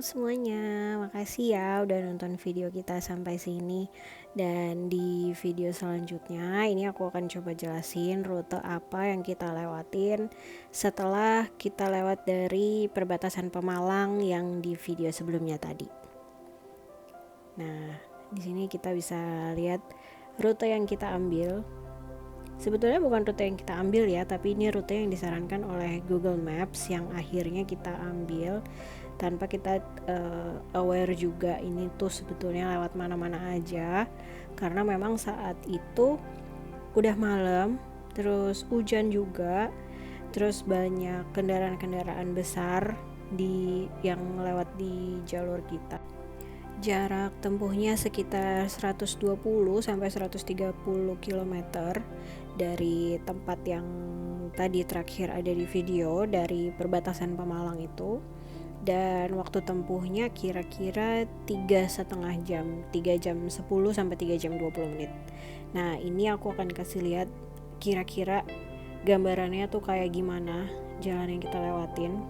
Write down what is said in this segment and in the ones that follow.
semuanya, makasih ya udah nonton video kita sampai sini. Dan di video selanjutnya ini aku akan coba jelasin rute apa yang kita lewatin setelah kita lewat dari perbatasan Pemalang yang di video sebelumnya tadi. Nah, di sini kita bisa lihat rute yang kita ambil. Sebetulnya bukan rute yang kita ambil ya, tapi ini rute yang disarankan oleh Google Maps yang akhirnya kita ambil tanpa kita aware juga ini tuh sebetulnya lewat mana-mana aja, karena memang saat itu udah malam, terus hujan juga, terus banyak kendaraan-kendaraan besar yang lewat di jalur kita. Jarak tempuhnya sekitar 120 sampai 130 km dari tempat yang tadi terakhir ada di video, dari perbatasan Pemalang itu. Dan waktu tempuhnya kira-kira 3 jam 10 sampai 3 jam 20 menit. Nah, ini aku akan kasih lihat kira-kira gambarannya tuh kayak gimana jalan yang kita lewatin.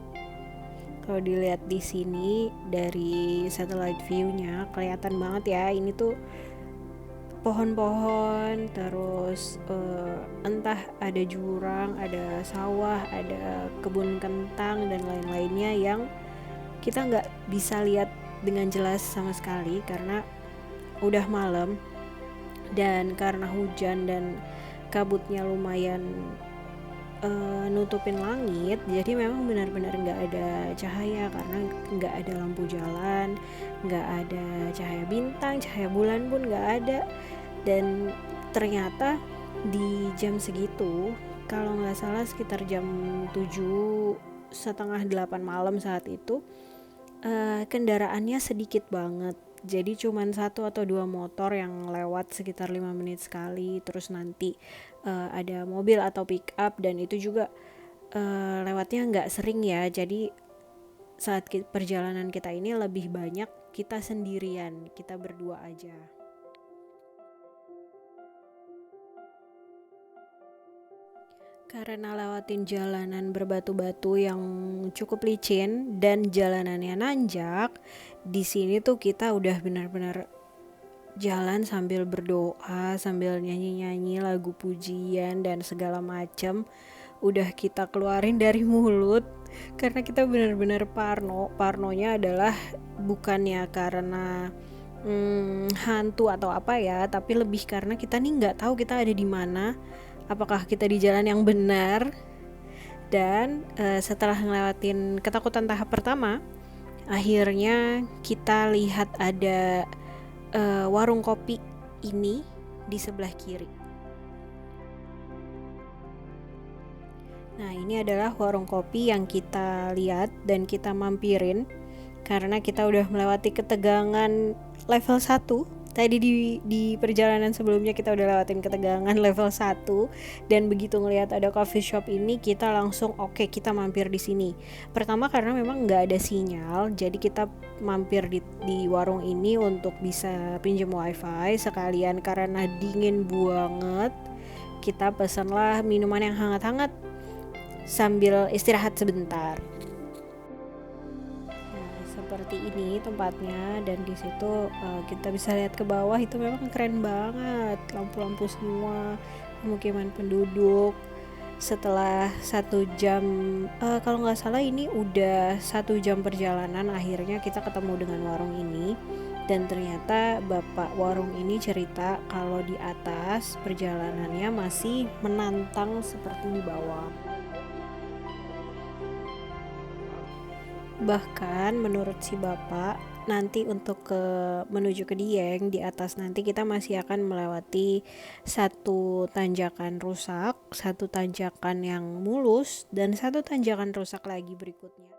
Kalau dilihat di sini dari satellite view-nya kelihatan banget ya, ini tuh pohon-pohon, terus entah ada jurang, ada sawah, ada kebun kentang dan lain-lainnya yang kita nggak bisa lihat dengan jelas sama sekali karena udah malam dan karena hujan dan kabutnya lumayan nutupin langit, jadi memang benar-benar nggak ada cahaya karena nggak ada lampu jalan, nggak ada cahaya bintang, cahaya bulan pun nggak ada. Dan ternyata di jam segitu, kalau nggak salah sekitar jam 7:30-8 malam saat itu, kendaraannya sedikit banget. Jadi cuman 1 atau 2 motor yang lewat sekitar 5 menit sekali. Terus nanti ada mobil atau pick up, dan itu juga lewatnya nggak sering ya. Jadi saat perjalanan kita ini lebih banyak kita sendirian, kita berdua aja. Karena lewatin jalanan berbatu-batu yang cukup licin dan jalanannya nanjak, di sini tuh kita udah benar-benar jalan sambil berdoa, sambil nyanyi-nyanyi lagu pujian dan segala macam. Udah kita keluarin dari mulut karena kita benar-benar Parnonya adalah bukannya karena hantu atau apa ya, tapi lebih karena kita nih nggak tahu kita ada di mana. Apakah kita di jalan yang benar? Dan setelah ngelewatin ketakutan tahap pertama, akhirnya kita lihat ada warung kopi ini di sebelah kiri. Nah, ini adalah warung kopi yang kita lihat dan kita mampirin karena kita udah melewati ketegangan level 1. Tadi di perjalanan sebelumnya kita udah lewatin ketegangan level 1, dan begitu ngelihat ada coffee shop ini kita langsung oke, kita mampir di sini. Pertama karena memang nggak ada sinyal, jadi kita mampir di warung ini untuk bisa pinjam wifi, sekalian karena dingin banget kita pesanlah minuman yang hangat-hangat sambil istirahat sebentar. Seperti ini tempatnya, dan di situ kita bisa lihat ke bawah, itu memang keren banget, lampu-lampu semua, pemukiman penduduk. Setelah 1 jam, kalau nggak salah ini udah 1 jam perjalanan, akhirnya kita ketemu dengan warung ini. Dan ternyata bapak warung ini cerita kalau di atas perjalanannya masih menantang seperti di bawah. Bahkan menurut si bapak, nanti untuk menuju ke Dieng di atas nanti kita masih akan melewati 1 tanjakan rusak, 1 tanjakan yang mulus, dan 1 tanjakan rusak lagi berikutnya.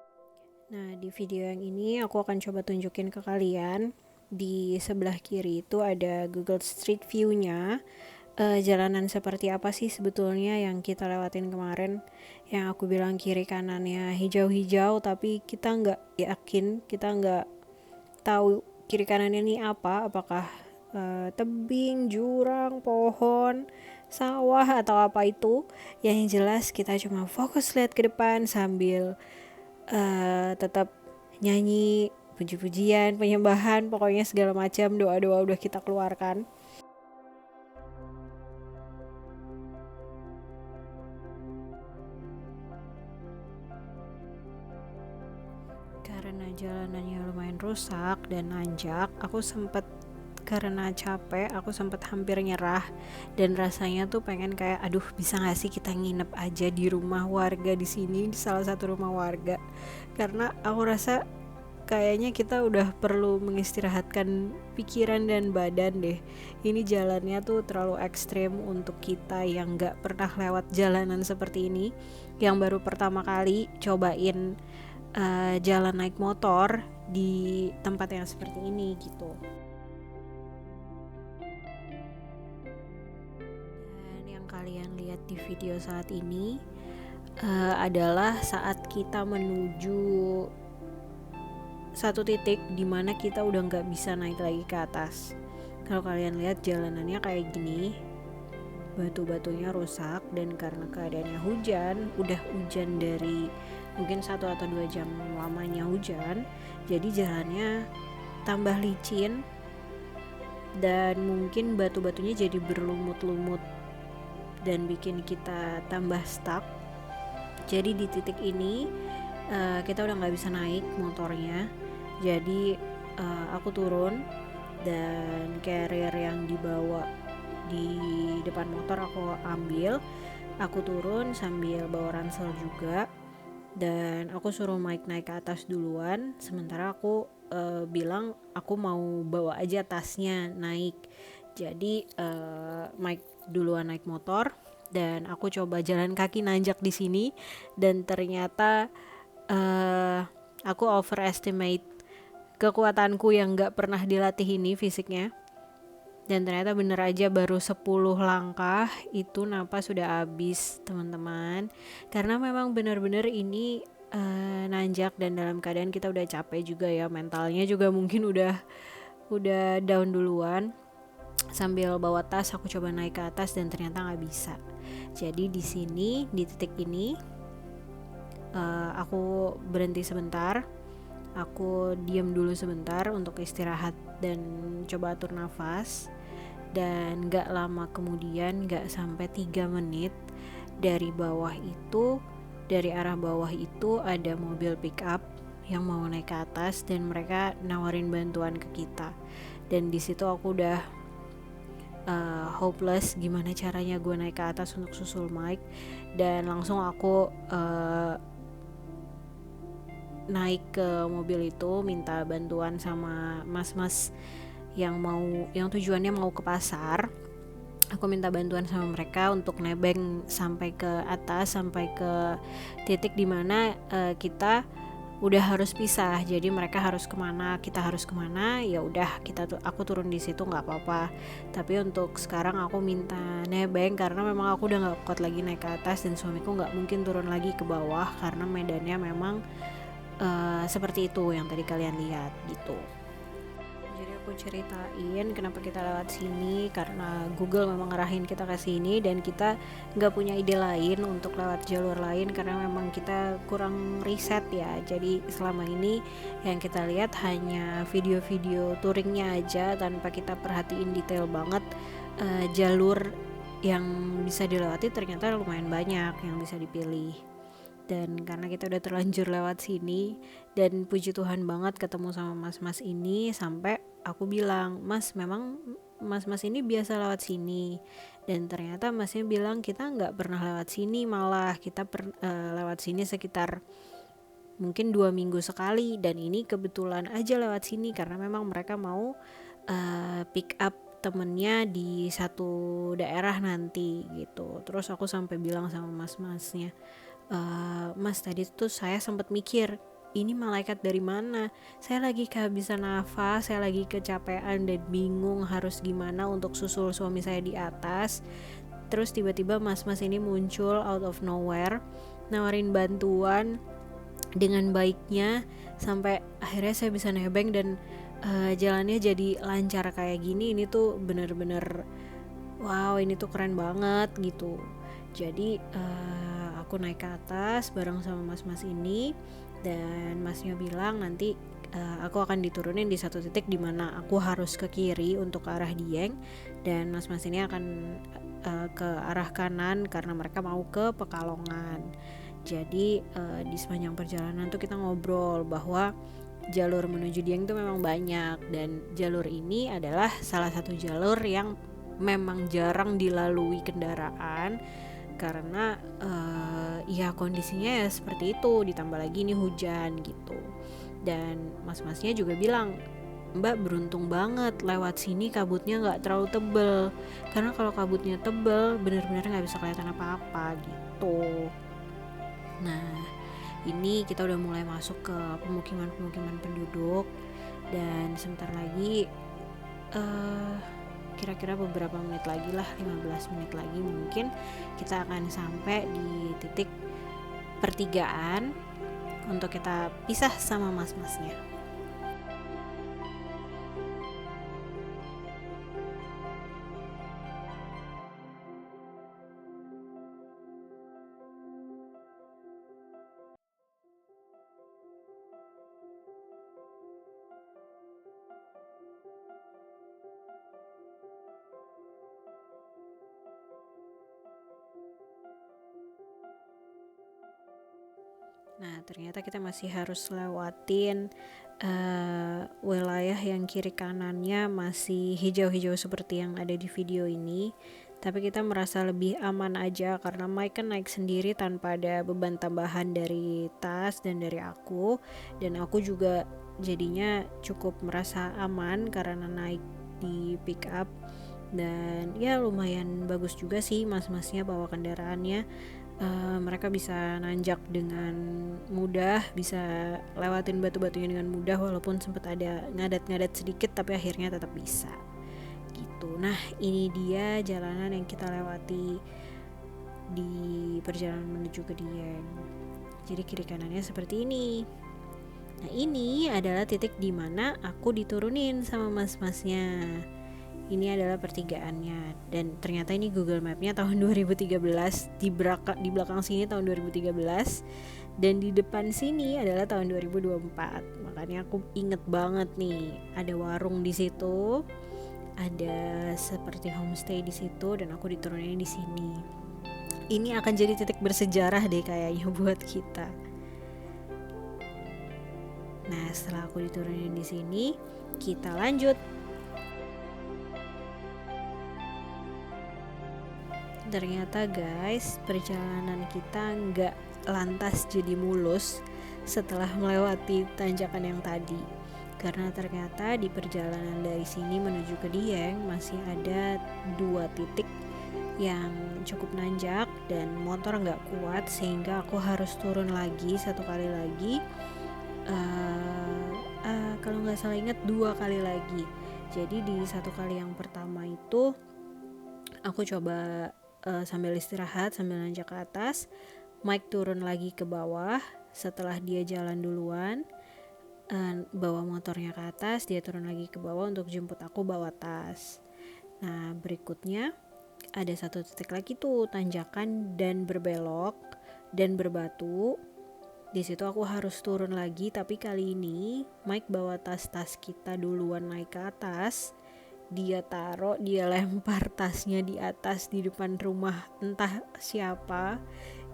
Nah, di video yang ini aku akan coba tunjukin ke kalian. Di sebelah kiri itu ada Google Street View-nya. Jalanan seperti apa sih sebetulnya yang kita lewatin kemarin, yang aku bilang kiri kanannya hijau-hijau, tapi kita nggak yakin, kita nggak tahu kiri kanannya ini apa, apakah tebing, jurang, pohon, sawah, atau apa itu. Yang jelas kita cuma fokus lihat ke depan sambil tetap nyanyi puji-pujian, penyembahan, pokoknya segala macam doa-doa udah kita keluarkan. Karena jalanannya lumayan rusak dan nanjak, karena capek, aku sempat hampir nyerah dan rasanya tuh pengen kayak aduh bisa nggak sih kita nginep aja di rumah warga di sini, di salah satu rumah warga, karena aku rasa kayaknya kita udah perlu mengistirahatkan pikiran dan badan deh. Ini jalannya tuh terlalu ekstrim untuk kita yang nggak pernah lewat jalanan seperti ini, yang baru pertama kali cobain jalan naik motor di tempat yang seperti ini gitu. Dan yang kalian lihat di video saat ini adalah saat kita menuju satu titik di mana kita udah nggak bisa naik lagi ke atas. Kalau kalian lihat jalanannya kayak gini, batu-batunya rusak, dan karena keadaannya hujan, udah hujan dari mungkin 1 atau 2 jam lamanya hujan, jadi jalannya tambah licin dan mungkin batu-batunya jadi berlumut-lumut dan bikin kita tambah stuck. Jadi di titik ini kita udah nggak bisa naik motornya, jadi aku turun dan carrier yang dibawa di depan motor aku ambil, aku turun sambil bawa ransel juga, dan aku suruh Mike naik ke atas duluan, sementara aku bilang aku mau bawa aja tasnya naik. Jadi Mike duluan naik motor dan aku coba jalan kaki nanjak di sini, dan ternyata aku overestimate kekuatanku yang gak pernah dilatih ini fisiknya, dan ternyata bener aja baru 10 langkah itu napas sudah habis teman-teman, karena memang benar-benar ini nanjak dan dalam keadaan kita udah capek juga ya, mentalnya juga mungkin udah down duluan. Sambil bawa tas aku coba naik ke atas dan ternyata nggak bisa. Jadi di sini di titik ini aku berhenti sebentar, aku diam dulu sebentar untuk istirahat dan coba atur nafas. Dan gak lama kemudian, gak sampai 3 menit, dari arah bawah itu ada mobil pick up yang mau naik ke atas dan mereka nawarin bantuan ke kita. Dan di situ aku udah hopeless, gimana caranya gue naik ke atas untuk susul Mike, dan langsung aku naik ke mobil itu, minta bantuan sama mas-mas yang tujuannya mau ke pasar. Aku minta bantuan sama mereka untuk nebeng sampai ke atas, sampai ke titik dimana kita udah harus pisah. Jadi mereka harus kemana, kita harus kemana, ya udah aku turun di situ nggak apa-apa. Tapi untuk sekarang aku minta nebeng karena memang aku udah nggak kuat lagi naik ke atas, dan suamiku nggak mungkin turun lagi ke bawah karena medannya memang seperti itu yang tadi kalian lihat gitu. Jadi aku ceritain kenapa kita lewat sini, karena Google memang ngarahin kita ke sini dan kita nggak punya ide lain untuk lewat jalur lain karena memang kita kurang riset ya. Jadi selama ini yang kita lihat hanya video-video touringnya aja tanpa kita perhatiin detail banget jalur yang bisa dilewati. Ternyata lumayan banyak yang bisa dipilih. Dan karena kita udah terlanjur lewat sini, dan puji Tuhan banget ketemu sama mas-mas ini, sampai aku bilang, mas memang mas-mas ini biasa lewat sini, dan ternyata masnya bilang kita nggak pernah lewat sini, malah kita lewat sini sekitar mungkin 2 minggu sekali, dan ini kebetulan aja lewat sini karena memang mereka mau pick up temennya di satu daerah nanti gitu. Terus aku sampai bilang sama mas-masnya, mas tadi tuh saya sempat mikir ini malaikat dari mana, saya lagi kehabisan nafas, saya lagi kecapean dan bingung harus gimana untuk susul suami saya di atas. Terus tiba-tiba mas-mas ini muncul out of nowhere, nawarin bantuan dengan baiknya sampai akhirnya saya bisa nebeng dan jalannya jadi lancar kayak gini. Ini tuh bener-bener wow, ini tuh keren banget gitu. Jadi aku naik ke atas bareng sama mas-mas ini, dan masnya bilang nanti aku akan diturunin di satu titik di mana aku harus ke kiri untuk ke arah Dieng, dan mas-mas ini akan ke arah kanan karena mereka mau ke Pekalongan. Jadi di sepanjang perjalanan tuh kita ngobrol bahwa jalur menuju Dieng tuh memang banyak, dan jalur ini adalah salah satu jalur yang memang jarang dilalui kendaraan karena ya kondisinya ya seperti itu, ditambah lagi ini hujan gitu. Dan mas-masnya juga bilang, Mbak beruntung banget lewat sini kabutnya nggak terlalu tebel, karena kalau kabutnya tebel benar-benar nggak bisa kelihatan apa-apa gitu. Nah ini kita udah mulai masuk ke pemukiman-pemukiman penduduk, dan sebentar lagi kira-kira beberapa menit lagi lah, 15 menit lagi mungkin kita akan sampai di titik pertigaan untuk kita pisah sama mas-masnya. Nah ternyata kita masih harus lewatin wilayah yang kiri kanannya masih hijau-hijau seperti yang ada di video ini, tapi kita merasa lebih aman aja karena Mike kan naik sendiri tanpa ada beban tambahan dari tas dan dari aku, dan aku juga jadinya cukup merasa aman karena naik di pick up. Dan ya lumayan bagus juga sih mas-masnya bawa kendaraannya. Mereka bisa nanjak dengan mudah, bisa lewatin batu-batunya dengan mudah, walaupun sempat ada ngadat-ngadat sedikit tapi akhirnya tetap bisa gitu. Nah ini dia jalanan yang kita lewati di perjalanan menuju ke Dieng. Jadi kiri kanannya seperti ini. Nah ini adalah titik dimana aku diturunin sama mas-masnya. Ini adalah pertigaannya, dan ternyata ini Google Map-nya tahun 2013, di belakang sini tahun 2013, dan di depan sini adalah tahun 2024. Makanya aku inget banget nih, ada warung di situ, ada seperti homestay di situ, dan aku diturunin di sini. Ini akan jadi titik bersejarah deh kayaknya buat kita. Nah, setelah aku diturunin di sini, kita lanjut. Ternyata guys, perjalanan kita nggak lantas jadi mulus setelah melewati tanjakan yang tadi, karena ternyata di perjalanan dari sini menuju ke Dieng masih ada 2 titik yang cukup nanjak dan motor nggak kuat, sehingga aku harus turun lagi 1 kali lagi, kalau nggak salah ingat 2 kali lagi. Jadi di 1 kali yang pertama itu aku coba sambil istirahat, sambil nanjak ke atas, Mike turun lagi ke bawah setelah dia jalan duluan, bawa motornya ke atas, dia turun lagi ke bawah untuk jemput aku bawa tas. Nah berikutnya ada 1 titik lagi tuh tanjakan dan berbelok dan berbatu. Di situ aku harus turun lagi, tapi kali ini Mike bawa tas-tas kita duluan naik ke atas. Dia lempar tasnya di atas di depan rumah entah siapa.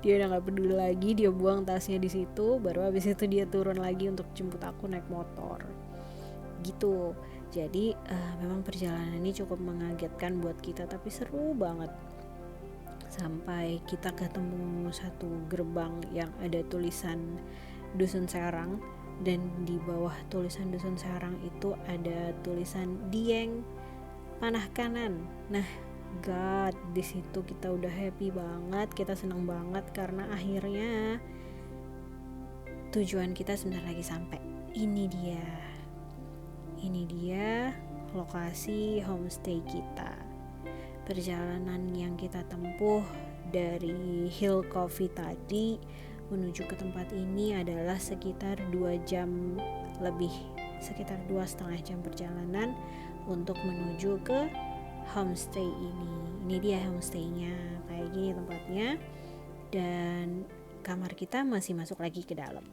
Dia udah nggak peduli lagi, dia buang tasnya di situ. Baru habis itu dia turun lagi untuk jemput aku naik motor gitu. Jadi memang perjalanan ini cukup mengagetkan buat kita, tapi seru banget. Sampai kita ketemu 1 gerbang yang ada tulisan Dusun Serang, dan di bawah tulisan Dusun Serang itu ada tulisan Dieng panah kanan. Nah, God, di situ kita udah happy banget, kita seneng banget karena akhirnya tujuan kita sebentar lagi sampai. Ini dia lokasi homestay kita. Perjalanan yang kita tempuh dari Hill Coffee tadi menuju ke tempat ini adalah sekitar 2 jam lebih, sekitar 2,5 jam perjalanan untuk menuju ke homestay ini. Ini dia homestaynya, kayak gini tempatnya, dan kamar kita masih masuk lagi ke dalam.